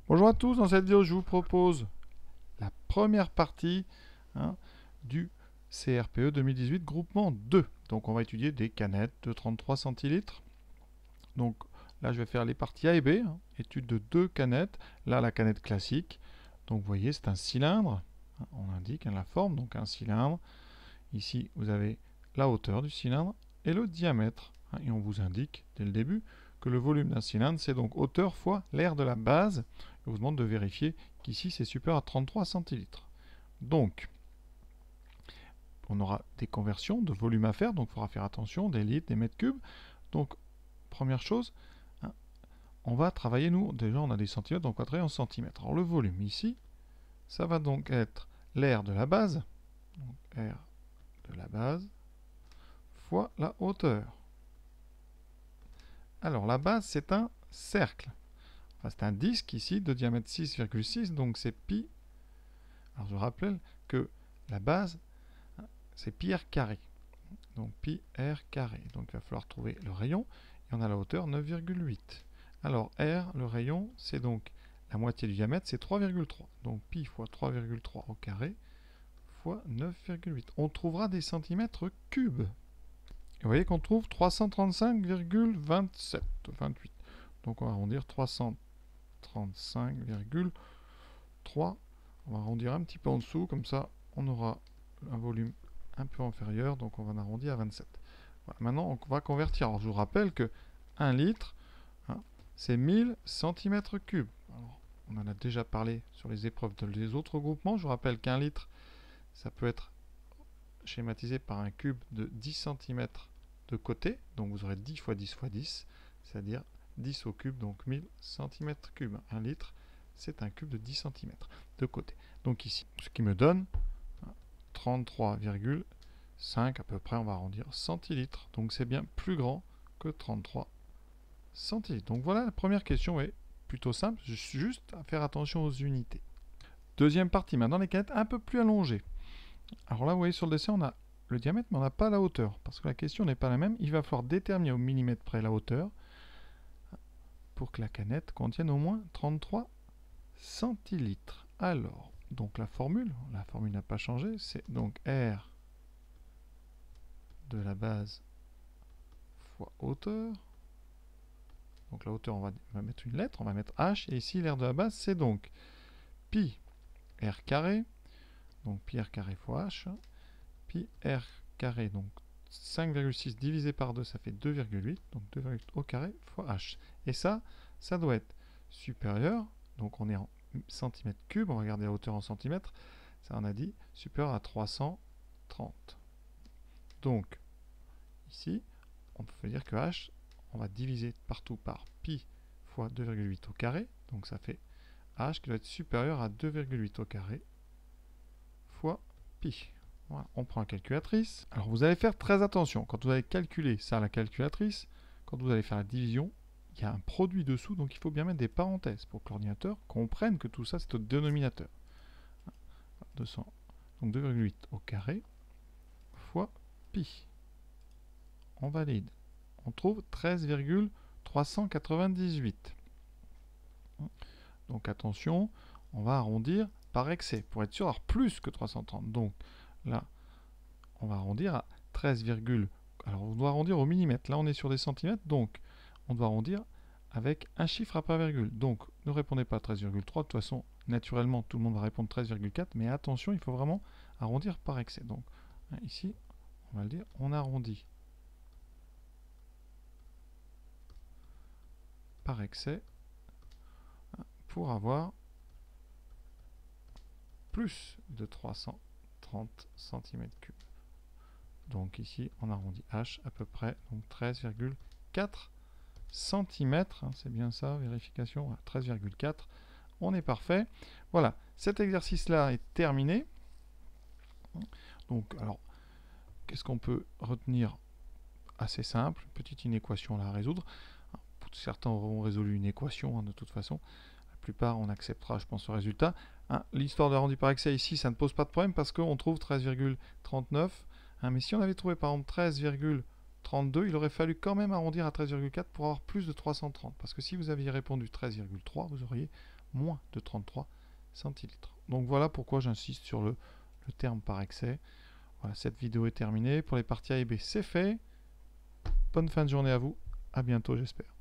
Bonjour à tous, dans cette vidéo je vous propose la première partie du CRPE 2018 groupement 2. Donc on va étudier des canettes de 33 centilitres. Donc là je vais faire les parties A et B, étude de deux canettes. Là la canette classique, donc vous voyez c'est un cylindre, on indique la forme, donc un cylindre. Ici vous avez la hauteur du cylindre et le diamètre. Et on vous indique dès le début que le volume d'un cylindre c'est donc hauteur fois l'air de la base. Je vous demande de vérifier qu'ici c'est supérieur à 33 centilitres. Donc, on aura des conversions de volume à faire, donc il faudra faire attention, des litres, des mètres cubes. Donc, première chose, on va travailler, nous, déjà on a des centimètres, donc on va travailler en centimètres. Alors le volume ici, ça va donc être l'air de la base, donc R de la base, fois la hauteur. Alors la base c'est un cercle. Enfin, c'est un disque ici de diamètre 6,6, donc c'est pi. Alors je rappelle que la base, c'est pi r carré. Donc pi r carré. Donc il va falloir trouver le rayon. Et on a la hauteur 9,8. Alors r, le rayon, c'est donc la moitié du diamètre, c'est 3,3. Donc pi fois 3,3 au carré fois 9,8. On trouvera des centimètres cubes. Et vous voyez qu'on trouve 335,27. 28. Donc on va arrondir 335,3. On va arrondir un petit peu en dessous, comme ça on aura un volume un peu inférieur, donc on va arrondir à 27. Voilà, maintenant on va convertir. Alors je vous rappelle que 1 litre, c'est 1000 cm3. Alors, on en a déjà parlé sur les épreuves des autres groupements. Je vous rappelle qu'un litre, ça peut être schématisé par un cube de 10 cm de côté. Donc vous aurez 10 fois 10 fois 10, c'est-à-dire 10 au cube, donc 1000 cm3. 1 litre, c'est un cube de 10 cm de côté. Donc ici, ce qui me donne 33,5 à peu près, on va arrondir, centilitres. Donc c'est bien plus grand que 33 centilitres. Donc voilà, la première question est plutôt simple, juste à faire attention aux unités. Deuxième partie, maintenant les canettes un peu plus allongées. Alors là, vous voyez sur le dessin, on a le diamètre, mais on n'a pas la hauteur, parce que la question n'est pas la même. Il va falloir déterminer au millimètre près la hauteur pour que la canette contienne au moins 33 centilitres. Alors, donc la formule n'a pas changé, c'est donc R de la base fois hauteur. Donc la hauteur, on va mettre une lettre, on va mettre H, et ici l'air de la base, c'est donc pi R carré, donc pi R carré fois H, pi R carré, donc 5,6 divisé par 2, ça fait 2,8, donc 2,8 au carré fois H. Et ça doit être supérieur, donc on est en centimètres cubes, on va regarder la hauteur en centimètres, ça on a dit supérieur à 330. Donc, ici, on peut dire que H, on va diviser partout par pi fois 2,8 au carré, donc ça fait H qui doit être supérieur à 2,8 au carré fois pi. Voilà, on prend la calculatrice. Alors vous allez faire très attention, quand vous allez calculer ça à la calculatrice, quand vous allez faire la division, il y a un produit dessous, donc il faut bien mettre des parenthèses pour que l'ordinateur comprenne que tout ça c'est au dénominateur. 200, donc 2,8 au carré fois pi. On valide. On trouve 13,398. Donc attention, on va arrondir par excès pour être sûr d'avoir plus que 330. Donc là, on va arrondir à 13, alors on doit arrondir au millimètre. Là, on est sur des centimètres, donc on doit arrondir avec un chiffre après virgule. Donc ne répondez pas à 13,3. De toute façon, naturellement, tout le monde va répondre 13,4. Mais attention, il faut vraiment arrondir par excès. Donc ici, on va le dire, on arrondit par excès pour avoir plus de 330 cm3. Donc ici, on arrondit H à peu près, donc 13,4 cm. C'est bien ça, vérification, 13,4. On est parfait. Voilà, cet exercice-là est terminé. Donc, alors, qu'est-ce qu'on peut retenir? Assez simple, petite inéquation là à résoudre. Certains auront résolu une équation de toute façon. La plupart, on acceptera, je pense, le résultat. L'histoire de arrondi par excès ici, ça ne pose pas de problème parce qu'on trouve 13,39. Mais si on avait trouvé par exemple 13,32, il aurait fallu quand même arrondir à 13,4 pour avoir plus de 330. Parce que si vous aviez répondu 13,3, vous auriez moins de 33 centilitres. Donc voilà pourquoi j'insiste sur le terme par excès. Voilà, cette vidéo est terminée. Pour les parties A et B, c'est fait. Bonne fin de journée à vous. À bientôt, j'espère.